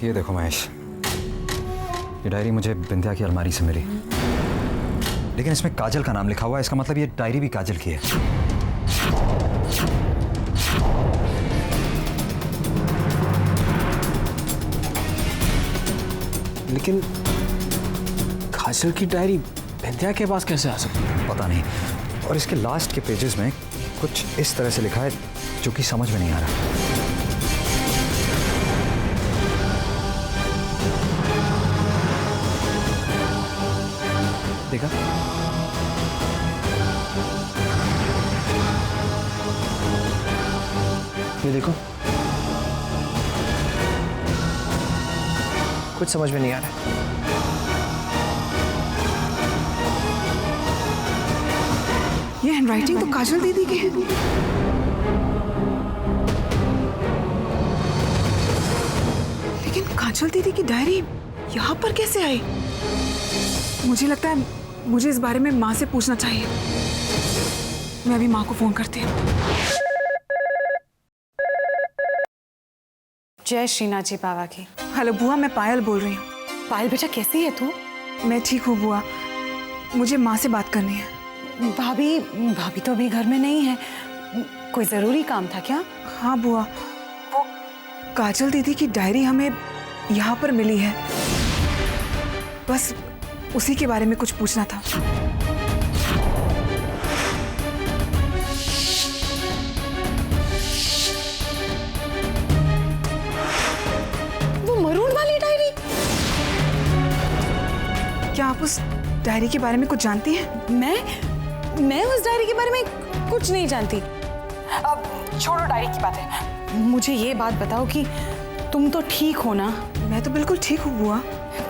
ये देखो महेश, ये डायरी मुझे बिंदिया की अलमारी से मिली, लेकिन इसमें काजल का नाम लिखा हुआ है। इसका मतलब ये डायरी भी काजल की है। लेकिन काजल की डायरी बिंदिया के पास कैसे आ सकती है? पता नहीं। और इसके लास्ट के पेजेस में कुछ इस तरह से लिखा है जो कि समझ में नहीं आ रहा। देखा? ये देखो, कुछ समझ में नहीं आ रहा है। ये हैंडराइटिंग तो काजल दीदी की है। लेकिन काजल दीदी की डायरी यहाँ पर कैसे आई? मुझे लगता है मुझे इस बारे में माँ से पूछना चाहिए। मैं अभी माँ को फोन करती हूँ। जय श्रीनाथ जी बाबा की। हेलो बुआ, मैं पायल बोल रही हूँ। पायल बेटा कैसी है तू? मैं ठीक हूँ बुआ, मुझे माँ से बात करनी है। भाभी तो अभी घर में नहीं है। कोई जरूरी काम था क्या? हाँ बुआ, वो काजल दीदी की डायरी हमें यहाँ पर मिली है, बस उसी के बारे में कुछ पूछना था। वो मरून वाली डायरी? क्या आप उस डायरी के बारे में कुछ जानती हैं? मैं उस डायरी के बारे में कुछ नहीं जानती। अब छोड़ो डायरी की बातें, मुझे ये बात बताओ कि तुम तो ठीक हो ना? मैं तो बिल्कुल ठीक हूँ बुआ।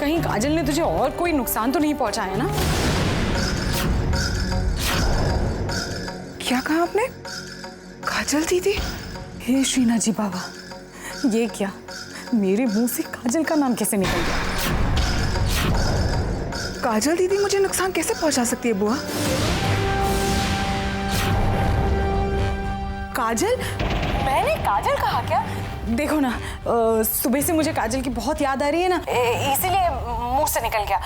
कहीं काजल ने तुझे और कोई नुकसान तो नहीं पहुंचाया ना? क्या कहा आपने? काजल दीदी? हे श्रीनाथ जी बाबा, ये क्या? मेरे मुंह से काजल का नाम कैसे निकल गया? काजल दीदी मुझे नुकसान कैसे पहुंचा सकती है बुआ? काजल? मैंने काजल कहा क्या? देखो ना, सुबह से मुझे काजल की बहुत याद आ रही है ना, इसीलिए मुंह से निकल गया।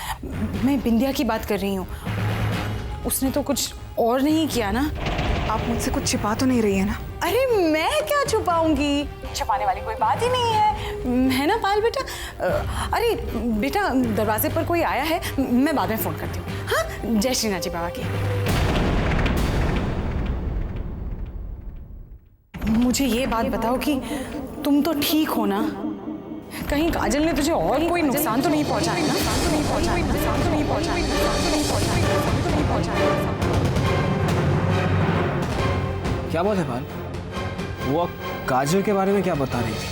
मैं बिंदिया की बात कर रही हूँ। उसने तो कुछ और नहीं किया ना? आप मुझसे कुछ छिपा तो नहीं रही है ना? अरे मैं क्या छुपाऊंगी? छुपाने वाली कोई बात ही नहीं है ना पायल बेटा? अरे बेटा, दरवाजे पर कोई आया है, मैं बाद में फोन करती हूँ। हाँ, जय श्रीनाथ जी बाबा की। मुझे ये बात बताओ कि तुम तो ठीक हो ना? कहीं काजल ने तुझे और कोई नुकसान तो नहीं पहुंचाया ना? क्या बात है पाल? वो काजल के बारे में क्या बता रही थी?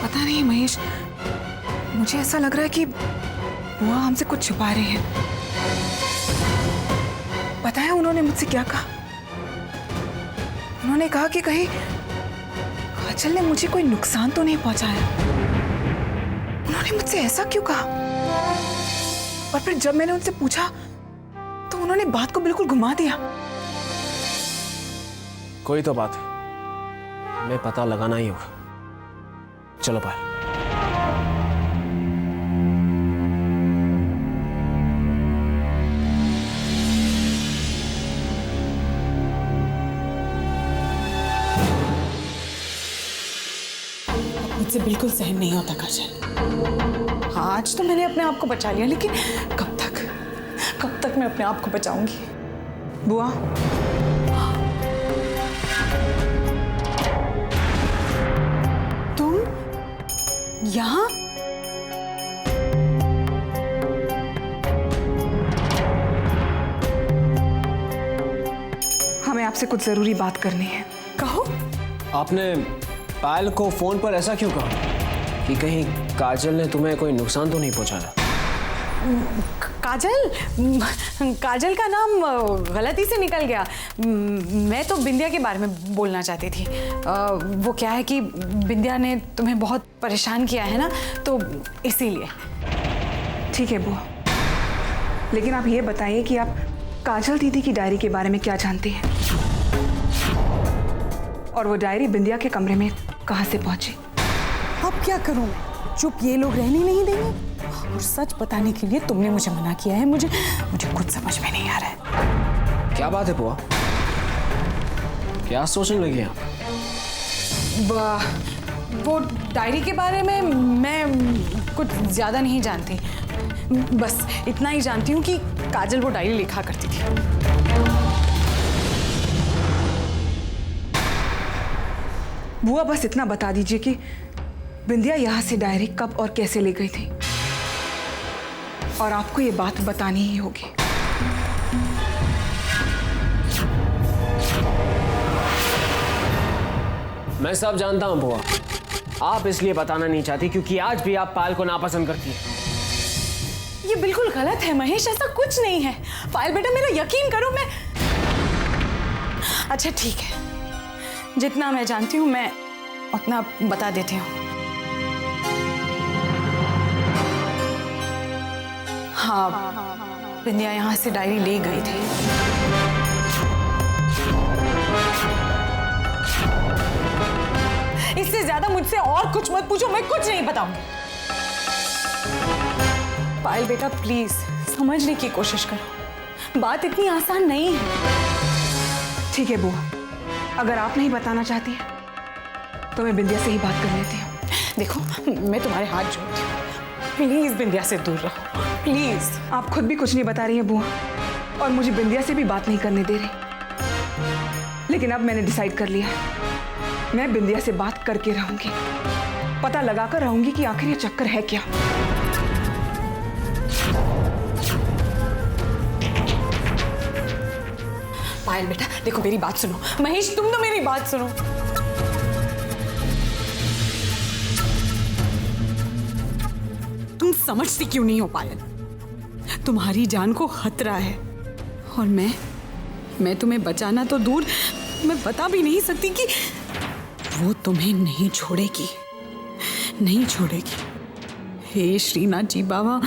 पता नहीं महेश, मुझे ऐसा लग रहा है कि बुआ हमसे कुछ छुपा रही है। पता है उन्होंने मुझसे क्या कहा? उन्होंने कहा कि कहीं काजल ने मुझे कोई नुकसान तो नहीं पहुंचाया। उन्होंने मुझसे ऐसा क्यों कहा? और फिर जब मैंने उनसे पूछा तो उन्होंने बात को बिल्कुल घुमा दिया। कोई तो बात है, हमें पता लगाना ही होगा। चलो पायल। मुझसे बिल्कुल सहन नहीं होता काजल। आज तो मैंने अपने आप को बचा लिया, लेकिन कब तक मैं अपने आप को बचाऊंगी? बुआ, तुम यहाँ? हमें आपसे कुछ जरूरी बात करनी है। कहो। आपने पायल को फोन पर ऐसा क्यों कहा कि कहीं काजल ने तुम्हें कोई नुकसान तो नहीं पहुंचाया? काजल का नाम गलती से निकल गया। मैं तो बिंदिया के बारे में बोलना चाहती थी। वो क्या है कि बिंदिया ने तुम्हें बहुत परेशान किया है ना, तो इसीलिए। ठीक है बुआ, लेकिन आप ये बताइए कि आप काजल दीदी की डायरी के बारे में क्या जानती हैं? और वो डायरी बिंदिया के कमरे में कहाँ से पहुंची? अब क्या करूं? चुप ये लोग रहने नहीं देंगे। और सच बताने के लिए तुमने मुझे मना किया है। मुझे कुछ समझ में नहीं आ रहा है। क्या बात है बुआ, क्या सोचने लगी आप? वो डायरी के बारे में मैं कुछ ज्यादा नहीं जानती। बस इतना ही जानती हूँ कि काजल वो डायरी लिखा करती थी। बुआ बस इतना बता दीजिए कि बिंदिया यहाँ से डायरी कब और कैसे ले गई थी, और आपको ये बात बतानी ही होगी। मैं सब जानता हूँ बुआ, आप इसलिए बताना नहीं चाहती क्योंकि आज भी आप पायल को नापसंद करती हैं। ये बिल्कुल गलत है महेश, ऐसा कुछ नहीं है। पायल बेटा मेरा यकीन करो। मैं अच्छा ठीक है, जितना मैं जानती हूँ मैं उतना बता देती हूँ। हाँ, बिंदिया यहाँ से डायरी ले गई थी। इससे ज्यादा मुझसे और कुछ मत पूछो, मैं कुछ नहीं बताऊंगी। पायल बेटा प्लीज समझने की कोशिश करो, बात इतनी आसान नहीं है। ठीक है बुआ, अगर आप नहीं बताना चाहती हैं तो मैं बिंदिया से ही बात कर लेती हूँ। देखो मैं तुम्हारे हाथ जोड़ती हूँ, प्लीज बिंदिया से दूर रहो प्लीज। आप खुद भी कुछ नहीं बता रही हैं बुआ, और मुझे बिंदिया से भी बात नहीं करने दे रही। लेकिन अब मैंने डिसाइड कर लिया है, मैं बिंदिया से बात करके रहूंगी, पता लगाकर रहूंगी कि आखिर ये चक्कर है क्या। पायल बेटा देखो मेरी बात सुनो। महेश तुम तो मेरी बात सुनो। तुम समझती क्यों नहीं हो पायल? तुम्हारी जान को खतरा है, और मैं तुम्हें बचाना तो दूर, मैं बता भी नहीं सकती कि वो तुम्हें नहीं छोड़ेगी, नहीं छोड़ेगी। हे श्रीनाथ जी बाबा,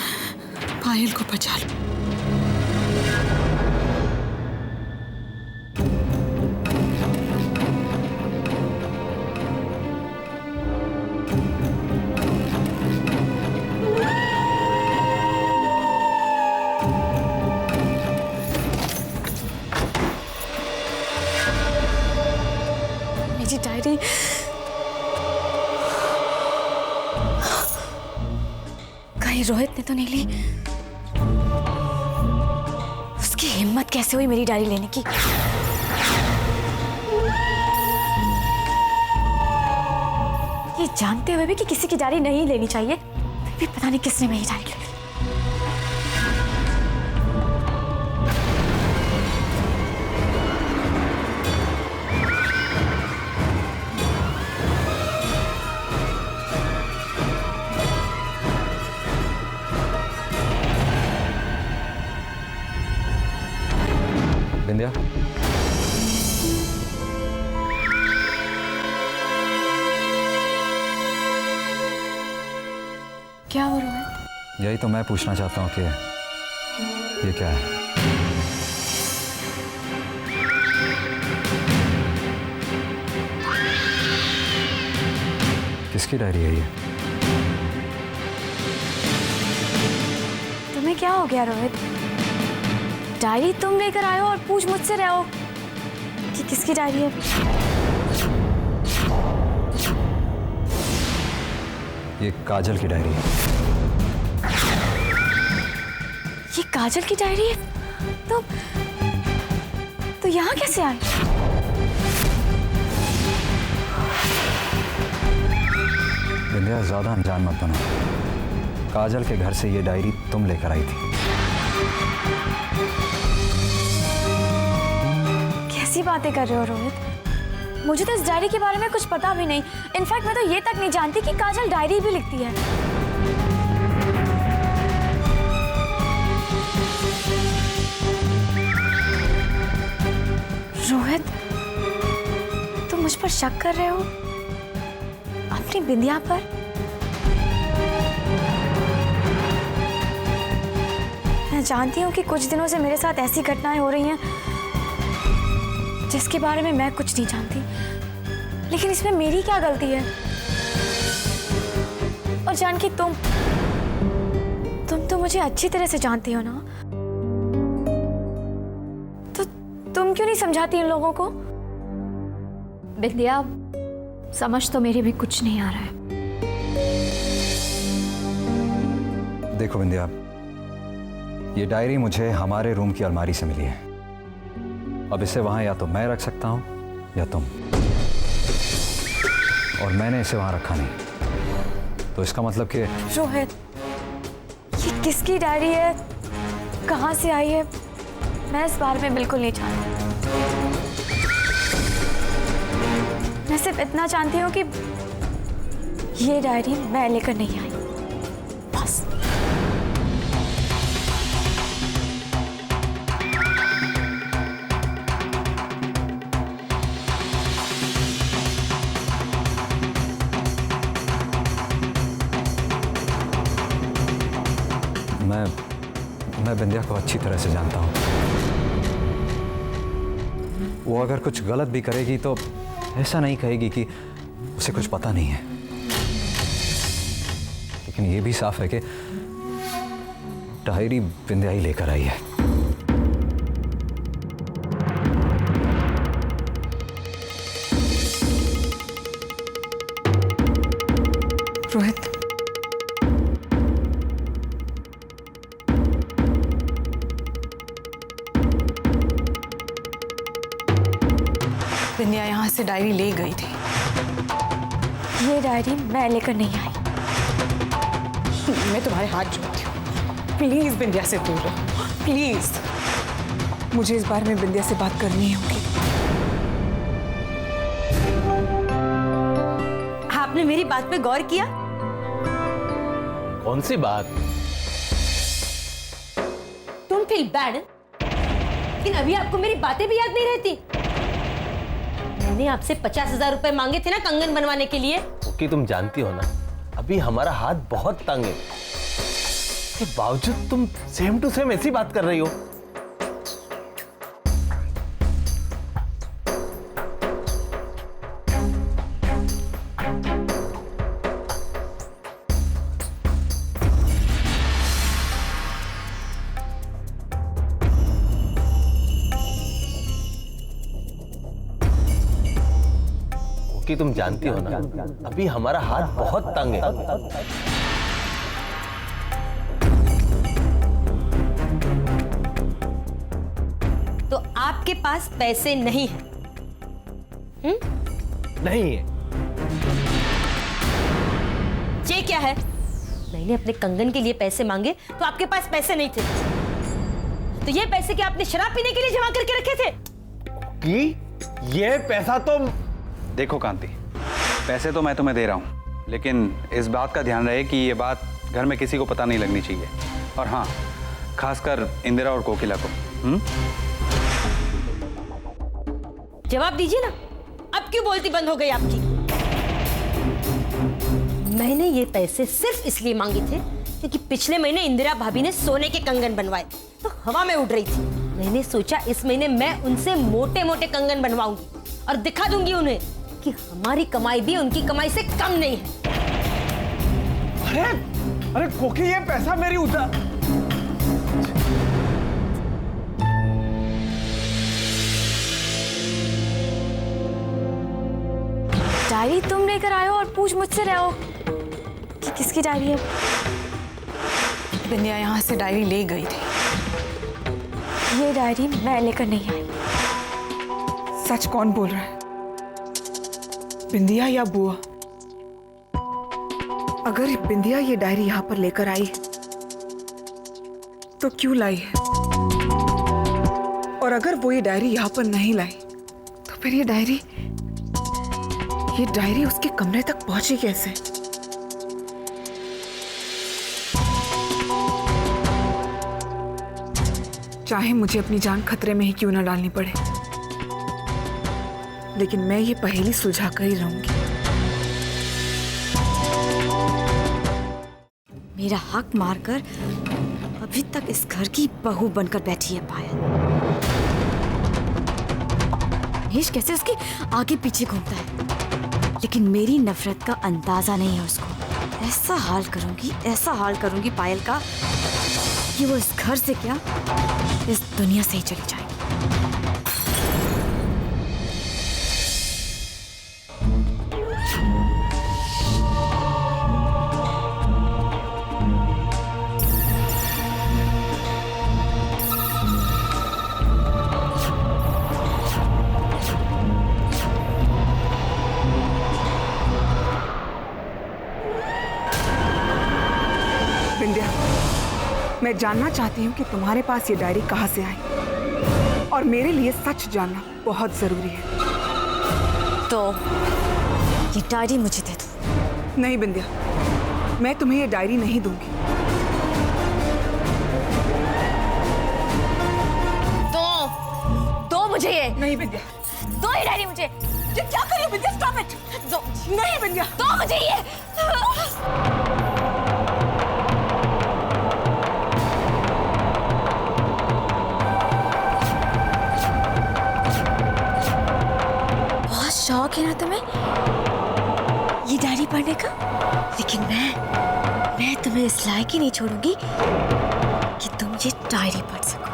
पायल को बचा लो। मेरी डायरी कहीं रोहित ने तो नहीं ली? उसकी हिम्मत कैसे हुई मेरी डायरी लेने की? ये जानते हुए भी कि किसी की डायरी नहीं लेनी चाहिए, फिर भी पता नहीं किसने मेरी डायरी ले ली। बिंदिया, क्या हो रहा है? यही तो मैं पूछना चाहता हूँ कि ये क्या है? किसकी डायरी है ये? तुम्हें क्या हो गया रोहित? डायरी तुम लेकर आए हो और पूछ मुझसे रहे हो कि किसकी डायरी है? ये काजल की डायरी है। ये काजल की डायरी है? तो यहाँ कैसे आई? बिंदिया, ज्यादा अनजान मत बनो। काजल के घर से ये डायरी तुम लेकर आई थी। कैसी बातें कर रहे हो रोहित? मुझे तो इस डायरी के बारे में कुछ पता भी नहीं। इनफैक्ट मैं तो ये तक नहीं जानती कि काजल डायरी भी लिखती है। रोहित, तुम मुझ पर शक कर रहे हो? अपनी बिंदिया पर? मैं जानती हूँ कि कुछ दिनों से मेरे साथ ऐसी घटनाएं हो रही हैं जिसके बारे में मैं कुछ नहीं जानती, लेकिन इसमें मेरी क्या गलती है? और जानकी तुम तो मुझे अच्छी तरह से जानती हो ना, तो तुम क्यों नहीं समझाती इन लोगों को? बिंदिया, समझ तो मेरी भी कुछ नहीं आ रहा है। देखो बिंदिया, ये डायरी मुझे हमारे रूम की अलमारी से मिली है। अब इसे वहां या तो मैं रख सकता हूं या तुम, और मैंने इसे वहां रखा नहीं। तो इसका मतलब कि रोहित, ये किसकी डायरी है, कहां से आई है, मैं इस बारे में बिल्कुल नहीं जानती। मैं सिर्फ इतना जानती हूँ कि ये डायरी मैं लेकर नहीं आई, बस। मैं बिंदिया को अच्छी तरह से जानता हूँ। वो अगर कुछ गलत भी करेगी तो ऐसा नहीं कहेगी कि उसे कुछ पता नहीं है। लेकिन ये भी साफ है कि डायरी बिंदिया ही लेकर आई है। रोहित, बिंदिया यहाँ से डायरी ले गई थी। ये डायरी मैं लेकर नहीं आई। मैं तुम्हारे हाथ जोड़ती हूँ, प्लीज बिंदिया से दूर रहो, प्लीज। मुझे इस बारे में बिंदिया से बात करनी होगी। आपने मेरी बात पे गौर किया? कौन सी बात? डोंट फील बैड, लेकिन अभी आपको मेरी बातें भी याद नहीं रहती। मैंने आपसे 50,000 रुपए मांगे थे ना कंगन बनवाने के लिए। ओके, तुम जानती हो ना अभी हमारा हाथ बहुत तंग है, इसके बावजूद तुम सेम टू सेम ऐसी बात कर रही हो। कि तुम जानती हो ना अभी हमारा हाथ बहुत तंग है। तो आपके पास पैसे नहीं है? नहीं है। ये क्या है? मैंने अपने कंगन के लिए पैसे मांगे तो आपके पास पैसे नहीं थे, तो ये पैसे क्या आपने शराब पीने के लिए जमा करके रखे थे? कि ये पैसा तो देखो कांति, पैसे तो मैं तुम्हें दे रहा हूँ, लेकिन इस बात का ध्यान रहे कि ये बात घर में किसी को पता नहीं लगनी चाहिए। और हाँ, खासकर इंदिरा और कोकिला को। जवाब दीजिए ना, अब क्यों बोलती बंद हो गई आपकी? मैंने ये पैसे सिर्फ इसलिए मांगे थे क्योंकि पिछले महीने इंदिरा भाभी ने सोने के कंगन बनवाए तो हवा में उड़ रही थी। मैंने सोचा इस महीने मैं उनसे मोटे मोटे कंगन बनवाऊंगी और दिखा दूंगी उन्हें कि हमारी कमाई भी उनकी कमाई से कम नहीं है। अरे अरे कोकी, ये पैसा मेरी उधार। डायरी तुम लेकर आए हो और पूछ मुझसे रहे हो कि किसकी डायरी है। बिंदिया यहाँ से डायरी ले गई थी। ये डायरी मैं लेकर नहीं आई। सच कौन बोल रहा है, बिंदिया या बुआ? अगर बिंदिया ये डायरी यहाँ पर लेकर आई तो क्यों लाई है? और अगर वो ये डायरी यहाँ पर नहीं लाई तो फिर ये डायरी उसके कमरे तक पहुंची कैसे? चाहे मुझे अपनी जान खतरे में ही क्यों ना डालनी पड़े, लेकिन मैं ये पहेली सुलझा कर ही रहूंगी। मेरा हक मारकर अभी तक इस घर की बहू बनकर बैठी है पायल। महेश कैसे उसके आगे पीछे घूमता है, लेकिन मेरी नफरत का अंदाजा नहीं है उसको। ऐसा हाल करूंगी पायल का कि वो इस घर से क्या इस दुनिया से ही चली जाएगी। बिंदिया, मैं जानना चाहती हूँ कि तुम्हारे पास ये डायरी कहाँ से आई, और मेरे लिए सच जानना बहुत जरूरी है। तो ये डायरी मुझे दे दो। नहीं बिंदिया, मैं तुम्हें ये डायरी नहीं दूंगी। दो मुझे ये। नहीं बिंदिया, दो ये डायरी मुझे। ये क्या कर रही हो बिंदिया? Stop it. दो। नहीं बिंदिया, दो मुझे ये। बहुत शौक है ना तुम्हें ये डायरी पढ़ने का, लेकिन मैं तुम्हें इस लायक ही नहीं छोड़ूंगी कि तुम ये डायरी पढ़ सको।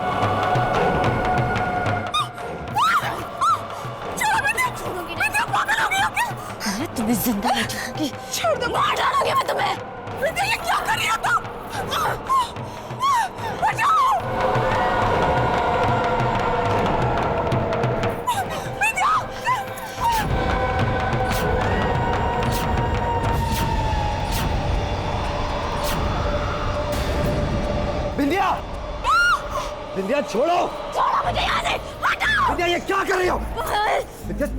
अरे तुम्हें जिंदा नहीं छोड़ूंगी। छोड़ दो, मार डालूंगी मैं तुम्हें। ये क्या कर रही हो तुम? बिंदिया! बिंदिया छोड़ो! छोड़ो मुझे यहाँ से, हटाओ! बिंदिया ये क्या कर रही हो?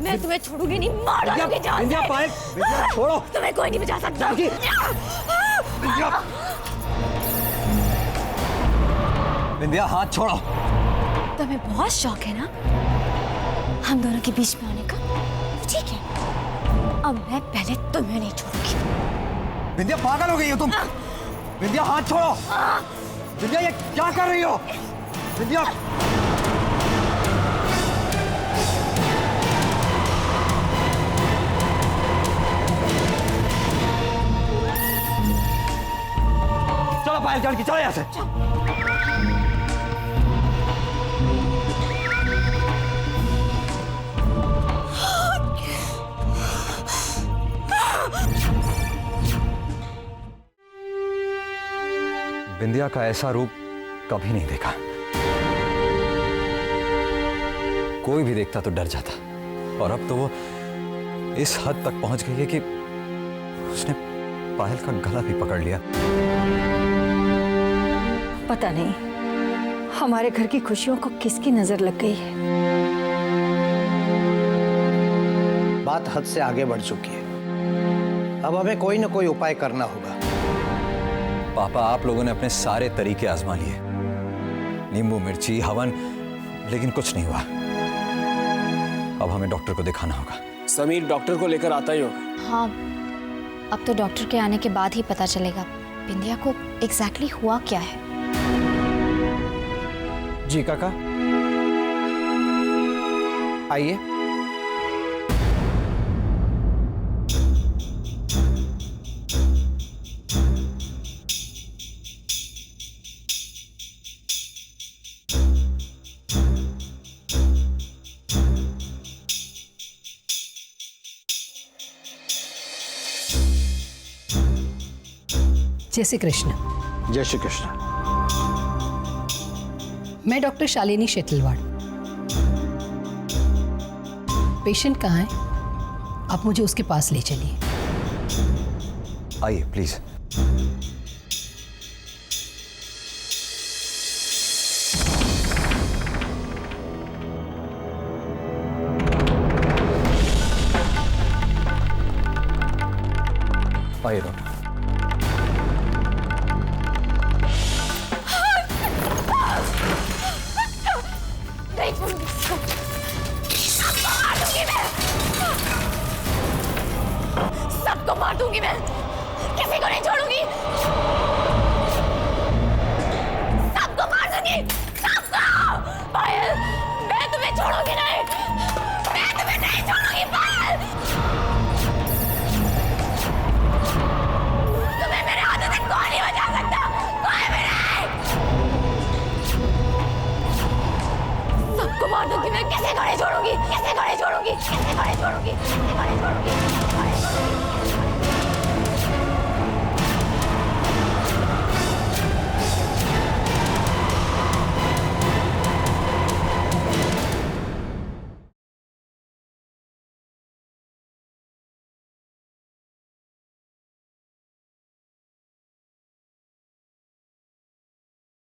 मैं तुम्हें छोड़ूंगी नहीं, मार डालूंगी जान से। बिंदिया पायल, बिंदिया छोड़ो! तुम्हें कोई नहीं बचा सकता। बिंदिया! बिंदिया हाथ छोड़ो! तुम्हें बहुत शौक है ना हम दोनों के बीच में आने का, ठीक है? अब मैं पहले तुम्हें नहीं छोड़ूंगी। बिंदिया पागल हो गई हो तुम? बिंदिया हाथ छोड़ो! बिंदिया ये क्या कर रही हो? बिंदिया! चलो पायल चल के चलो यहाँ से। बिंदिया का ऐसा रूप कभी नहीं देखा। कोई भी देखता तो डर जाता, और अब तो वो इस हद तक पहुंच गई है कि उसने पायल का गला भी पकड़ लिया। पता नहीं हमारे घर की खुशियों को किसकी नजर लग गई है। बात हद से आगे बढ़ चुकी है। अब हमें कोई ना कोई उपाय करना होगा। पापा, आप लोगों ने अपने सारे तरीके आजमा लिए, नींबू मिर्ची हवन, लेकिन कुछ नहीं हुआ। अब हमें डॉक्टर को दिखाना होगा। समीर डॉक्टर को लेकर आता ही होगा। हाँ, अब तो डॉक्टर के आने के बाद ही पता चलेगा बिंदिया को एग्जैक्टली हुआ क्या है। जी काका, आइए। जय श्री कृष्ण। जय श्री कृष्ण। मैं डॉक्टर शालिनी शेटलवाड़। पेशेंट कहाँ है? आप मुझे उसके पास ले चलिए। आइए प्लीज। आइए डॉक्टर। सबको मार दूंगी मैं, किसी को नहीं छोड़ूंगी। सबको मार दूंगी, सबको। पायल, मैं तुम्हें छोड़ूंगी नहीं, मैं तुम्हें नहीं छोड़ूंगी पायल। छोड़ूंगी मैं, कैसे घोड़े छोड़ूंगी, कैसे घोड़े छोड़ूंगी, कैसे घोड़े छोड़ूंगी, कैसे घोड़े छोड़ूंगी।